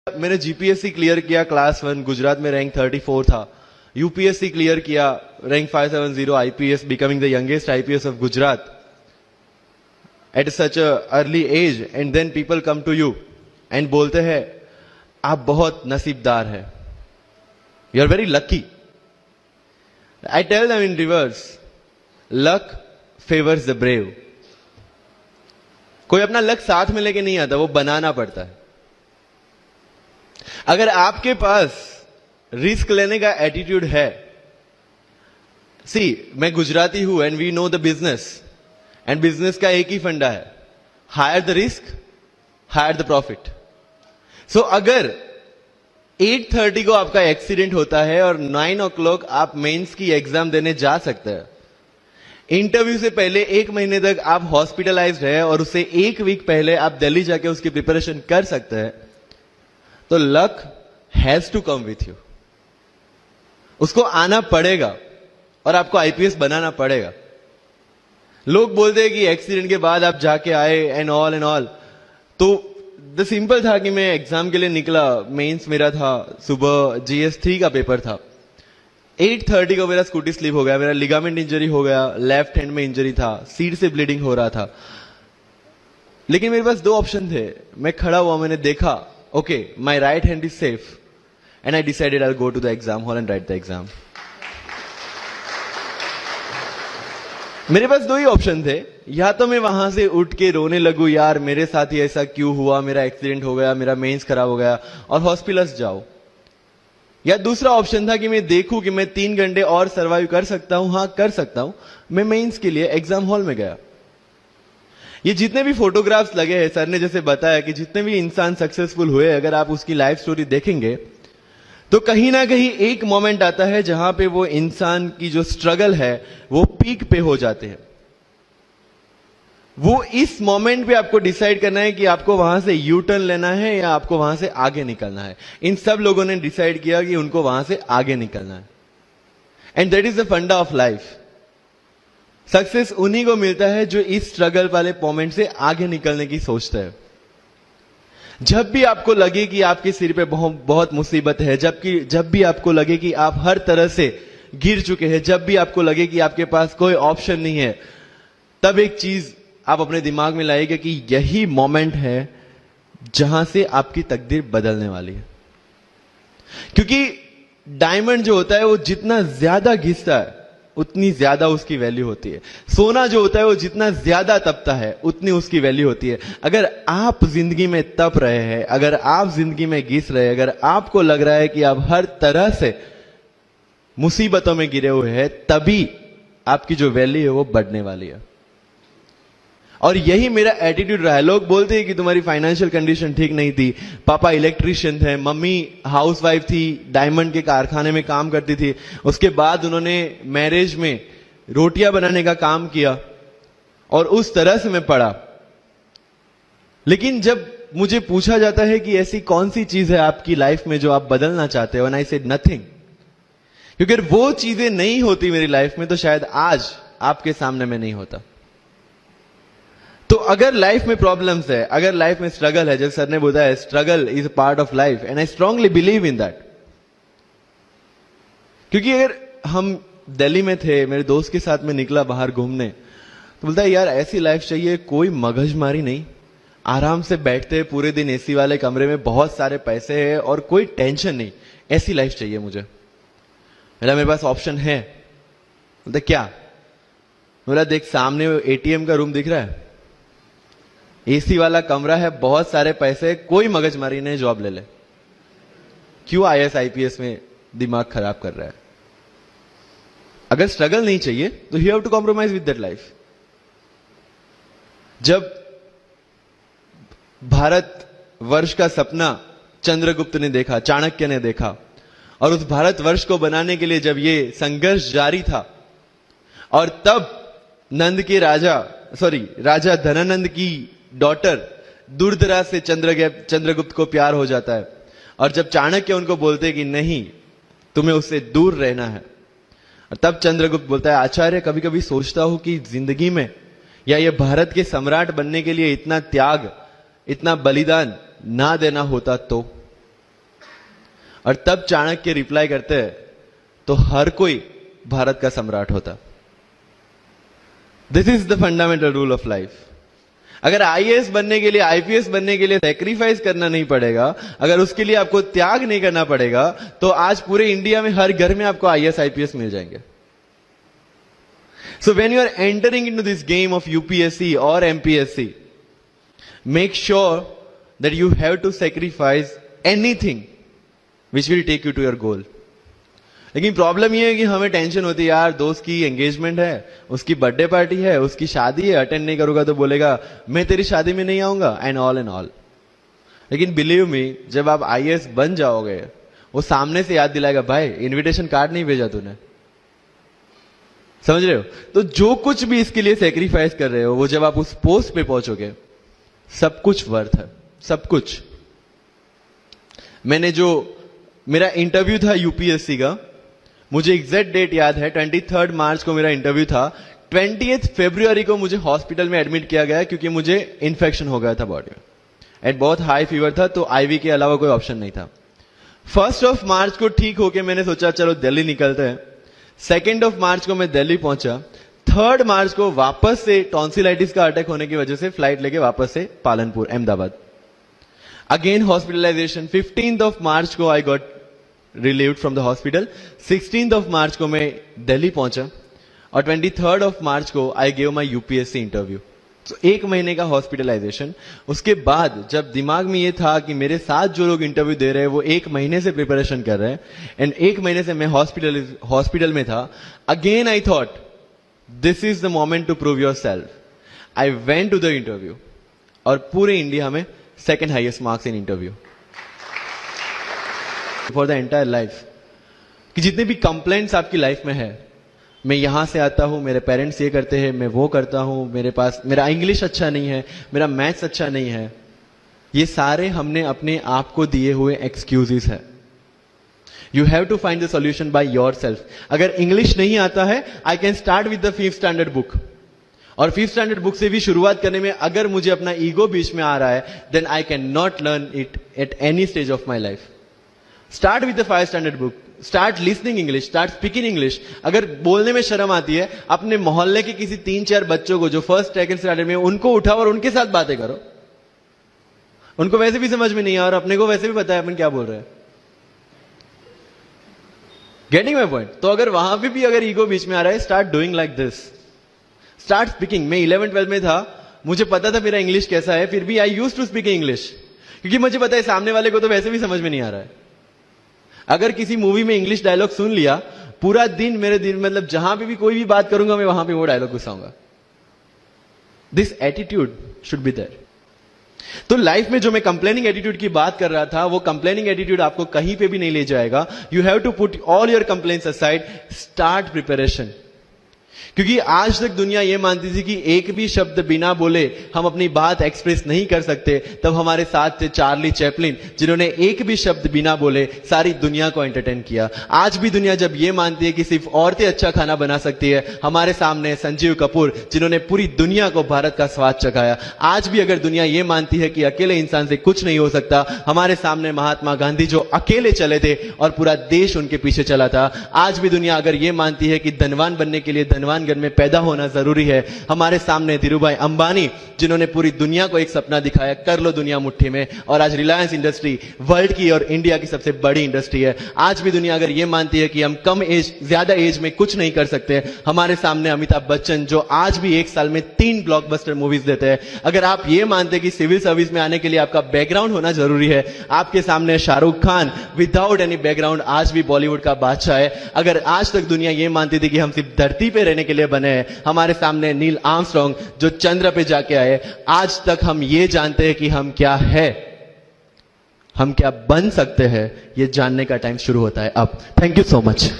मैंने GPSC clear किया class 1 Gujarat में रैंक 34 था। यूपीएससी क्लियर किया rank 570 IPS becoming the youngest IPS of Gujarat at such a early age and then people come to you and बोलते हैं आप बहुत नसीबदार है, you are very lucky. I tell them in reverse, luck favours the brave. कोई अपना luck साथ में लेके नहीं आता, वो बनाना पड़ता है। अगर आपके पास रिस्क लेने का एटीट्यूड है, मैं गुजराती हूं and we know the business, and business का एक ही फंडा है, higher the risk higher the profit. So अगर 8:30 को आपका एक्सीडेंट होता है और 9 o'clock आप मेंस की एग्जाम देने जा सकते हैं, इंटरव्यू से पहले 1 महीने तक आप हॉस्पिटलाइज्ड है और उससे 1 वीक पहले आप दिल्ली जाके उसकी प्रिपरेशन कर सकते हैं, तो luck has to come with you. उसको आना पड़ेगा और आपको आईपीएस बनाना पड़ेगा। लोग बोलते हैं कि एक्सीडेंट के बाद आप जाके आए एंड ऑल, तो द सिंपल था कि मैं एग्जाम के लिए निकला, मेंस मेरा था, सुबह GS3 का पेपर था। 8:30 को मेरा स्कूटी स्लिप हो गया, मेरा लिगामेंट इंजरी हो गया, लेफ्ट हैंड में इंजरी था, सीट से ब्लीडिंग हो रहा था। लेकिन मेरे पास 2 ऑप्शन थे। मैं खड़ा हुआ, मैंने देखा okay, my right hand is safe, and I decided I'll go to the exam hall and write the exam. मेरे पास 2 ही ऑप्शन थे, या तो मैं वहां से उठ के रोने लगूं, यार मेरे साथ ही ऐसा क्यों हुआ, मेरा एक्सीडेंट हो गया, मेरा मेंस खराब हो गया, और हॉस्पिटल जाओ। या दूसरा ऑप्शन था कि मैं देखूं कि मैं 3 घंटे और सर्वाइव कर सकता हूं। हाँ, कर सकता हूं। मैं मेंस के लिए एग्जाम हॉल में गया। ये जितने भी फोटोग्राफ्स लगे हैं, सर ने जैसे बताया कि जितने भी इंसान सक्सेसफुल हुए, अगर आप उसकी लाइफ स्टोरी देखेंगे तो कहीं ना कहीं एक मोमेंट आता है जहां पे वो इंसान की जो स्ट्रगल है वो पीक पे हो जाते हैं। वो इस मोमेंट पे आपको डिसाइड करना है कि आपको वहां से यू टर्न लेना है या आपको वहां से आगे निकलना है। इन सब लोगों ने डिसाइड किया कि उनको वहां से आगे निकलना है, एंड दैट इज द फंडा ऑफ लाइफ। सक्सेस उन्हीं को मिलता है जो इस स्ट्रगल वाले मोमेंट से आगे निकलने की सोचते हैं। जब भी आपको लगे कि आपके सिर पे बहुत मुसीबत है, जब भी आपको लगे कि आप हर तरह से गिर चुके हैं, जब भी आपको लगे कि आपके पास कोई ऑप्शन नहीं है, तब एक चीज आप अपने दिमाग में लाइएगा कि यही मोमेंट है जहां से आपकी तकदीर बदलने वाली है। क्योंकि डायमंड जो होता है वो जितना ज्यादा घिसता है उतनी ज्यादा उसकी वैल्यू होती है। सोना जो होता है वो जितना ज्यादा तपता है उतनी उसकी वैल्यू होती है। अगर आप जिंदगी में तप रहे हैं, अगर आप जिंदगी में घिस रहे हैं, अगर आपको लग रहा है कि आप हर तरह से मुसीबतों में गिरे हुए हैं, तभी आपकी जो वैल्यू है वो बढ़ने वाली है। और यही मेरा एटीट्यूड रहा है। लोग बोलते हैं कि तुम्हारी फाइनेंशियल कंडीशन ठीक नहीं थी, पापा इलेक्ट्रिशियन थे, मम्मी हाउसवाइफ थी, डायमंड के कारखाने में काम करती थी, उसके बाद उन्होंने मैरिज में रोटियां बनाने का काम किया, और उस तरह से मैं पढ़ा। लेकिन जब मुझे पूछा जाता है कि ऐसी कौन सी चीज है आपकी लाइफ में जो आप बदलना चाहते हो, एंड आई सेड नथिंग। क्योंकि अगर वो चीजें नहीं होती मेरी लाइफ में तो शायद आज आपके सामने में नहीं होता। तो अगर लाइफ में प्रॉब्लम्स है, अगर लाइफ में स्ट्रगल है, जैसे सर ने बताया struggle is a part of life, and I strongly believe in that. क्योंकि अगर हम दिल्ली में थे, मेरे दोस्त के साथ में निकला बाहर घूमने, तो बोलता है यार ऐसी लाइफ चाहिए, कोई मगजमारी नहीं, आराम से बैठते हैं पूरे दिन एसी वाले कमरे में, बहुत सारे पैसे हैं और कोई टेंशन नहीं, ऐसी लाइफ चाहिए मुझे। मेरे पास ऑप्शन है। बोलता क्या? बोला देख सामने एटीएम का रूम दिख रहा है, एसी वाला कमरा है, बहुत सारे पैसे, कोई मगजमारी नहीं, जॉब ले ले। क्यों IAS IPS में दिमाग खराब कर रहा है? अगर स्ट्रगल नहीं चाहिए तो you have to compromise with that life. जब भारत वर्ष का सपना चंद्रगुप्त ने देखा, चाणक्य ने देखा, और उस भारत वर्ष को बनाने के लिए जब ये संघर्ष जारी था, और तब राजा धनानंद की डॉटर दूरदराज से चंद्रगुप्त को प्यार हो जाता है, और जब चाणक्य उनको बोलते कि नहीं तुम्हें उससे दूर रहना है, और तब चंद्रगुप्त बोलता है आचार्य कभी कभी सोचता हूं कि जिंदगी में या ये भारत के सम्राट बनने के लिए इतना त्याग, इतना बलिदान ना देना होता तो। और तब चाणक्य रिप्लाई करते हैं तो हर कोई भारत का सम्राट होता। This is the fundamental rule of life. अगर आईएएस बनने के लिए, आईपीएस बनने के लिए सैक्रिफाइस करना नहीं पड़ेगा, अगर उसके लिए आपको त्याग नहीं करना पड़ेगा, तो आज पूरे इंडिया में हर घर में आपको आईएएस आईपीएस मिल जाएंगे। So when you are entering into this game of UPSC or MPSC, make sure that you have to sacrifice anything which will take you to your goal. लेकिन प्रॉब्लम ये है कि हमें टेंशन होती है, यार दोस्त की एंगेजमेंट है, उसकी बर्थडे पार्टी है, उसकी शादी है, अटेंड नहीं करूंगा तो बोलेगा मैं तेरी शादी में नहीं आऊंगा, एंड ऑल। लेकिन बिलीव मी, जब आप आईएएस बन जाओगे, वो सामने से याद दिलाएगा, भाई इनविटेशन कार्ड नहीं भेजा तूने। समझ रहे हो? तो जो कुछ भी इसके लिए सेक्रीफाइस कर रहे हो, वो जब आप उस पोस्ट पे पहुंचोगे, सब कुछ वर्थ है, सब कुछ। मेरा इंटरव्यू था यूपीएससी का, मुझे एग्जैक्ट डेट याद है, 23 मार्च को मेरा इंटरव्यू था। 20 फरवरी को मुझे हॉस्पिटल में एडमिट किया गया क्योंकि मुझे इन्फेक्शन हो गया था बॉडी में, एंड बहुत हाई फीवर था, तो आईवी के अलावा कोई ऑप्शन नहीं था। 1 मार्च को ठीक होके मैंने सोचा चलो दिल्ली निकलते हैं। 2 मार्च को मैं दिल्ली पहुंचा। 3 मार्च को वापस से टॉन्सिलाइटिस का अटैक होने की वजह से फ्लाइट लेके वापस से Palanpur, Ahmedabad. Again hospitalisation. 15 March को I got relieved from the hospital. 16 March को मैं दिल्ली पहुंचा और 23 मार्च को I gave my UPSC interview. तो 1 महीने का हॉस्पिटलाइजेशन। उसके बाद जब दिमाग में ये था कि मेरे साथ जो लोग इंटरव्यू दे रहे हैं वो 1 महीने से प्रिपरेशन कर रहे हैं, एंड 1 महीने से मैं हॉस्पिटल में था, again I thought this is the moment to prove yourself. I went to the interview और पूरे इंडिया में 2nd highest marks in interview for the entire life. कि जितने भी कंप्लेंट्स आपकी लाइफ में है, मैं यहां से आता हूं, मेरे पेरेंट्स ये करते हैं, मैं वो करता हूं, मेरा इंग्लिश अच्छा नहीं है, मेरा मैथ्स अच्छा नहीं है, ये सारे हमने अपने आप को दिए हुए एक्सक्यूजेस है। You have to find the solution by yourself. अगर इंग्लिश नहीं आता है, I can start with the 5th standard book, और 5th स्टैंडर्ड बुक से भी शुरुआत करने में अगर मुझे अपना ईगो बीच में आ रहा है, then I can not learn it at any stage of my life. Start with the 5th standard book, start listening English, start speaking English. अगर बोलने में शर्म आती है, अपने मोहल्ले के किसी 3-4 बच्चों को जो 1st 2nd स्टैंडर्ड में, उनको उठाओ और उनके साथ बातें करो। उनको वैसे भी समझ में नहीं आ, और अपने को वैसे भी पता है अपन क्या बोल रहे हैं। Getting my point? तो अगर वहां पे भी अगर ईगो बीच में आ रहा है, start doing like this, start speaking. मैं 11th-12th में था, मुझे पता था मेरा इंग्लिश कैसा है, फिर भी I used to speak English, क्योंकि मुझे पता है सामने वाले को तो वैसे भी समझ में नहीं आ रहा है। अगर किसी मूवी में इंग्लिश डायलॉग सुन लिया, पूरा दिन मेरे दिन, मतलब जहां पे भी कोई भी बात करूंगा, मैं वहां पे वो डायलॉग घुसाऊंगा। This attitude should be there. तो लाइफ में जो मैं कंप्लेनिंग एटीट्यूड की बात कर रहा था, वो कंप्लेनिंग एटीट्यूड आपको कहीं पे भी नहीं ले जाएगा। You have to put all your complaints aside, start preparation. क्योंकि आज तक दुनिया यह मानती थी कि एक भी शब्द बिना बोले हम अपनी बात एक्सप्रेस नहीं कर सकते। तब हमारे साथ थे चार्ली चैपलिन, जिन्होंने एक भी शब्द बिना बोले सारी दुनिया को एंटरटेन किया। आज भी दुनिया जब यह मानती है कि सिर्फ औरतें अच्छा खाना बना सकती है, हमारे सामने संजीव कपूर, जिन्होंने पूरी दुनिया को भारत का स्वाद चखाया। आज भी अगर दुनिया यह मानती है कि अकेले इंसान से कुछ नहीं हो सकता, हमारे सामने महात्मा गांधी, जो अकेले चले थे और पूरा देश उनके पीछे चला था। आज भी दुनिया अगर यह मानती है कि धनवान बनने के लिए धनवान घर में पैदा होना जरूरी है, हमारे सामने धीरूभाई अंबानी, जिन्होंने पूरी दुनिया को एक सपना दिखाया, कर लो दुनिया मुट्ठी में, और आज रिलायंस इंडस्ट्री वर्ल्ड की और इंडिया की सबसे बड़ी इंडस्ट्री है। आज भी दुनिया अगर यह मानती है कि हम कम एज, ज्यादा एज में कुछ नहीं कर सकते, हमारे सामने अमिताभ बच्चन, जो आज भी 1 साल में 3 ब्लॉकबस्टर मूवीज देते हैं। अगर आप ये मानते हैं कि सिविल सर्विस में आने के लिए आपका बैकग्राउंड होना जरूरी है, आपके सामने Shahrukh Khan without any background आज भी बॉलीवुड का बादशाह है। अगर आज तक दुनिया ये मानती थी कि हम सिर्फ धरती पे रहने के लिए बने हैं, हमारे सामने नील आर्मस्ट्रॉन्ग, जो चंद्र पे जाके आए, आज तक हम ये जानते हैं कि हम क्या है, हम क्या बन सकते हैं, ये जानने का टाइम शुरू होता है अब। Thank you so much.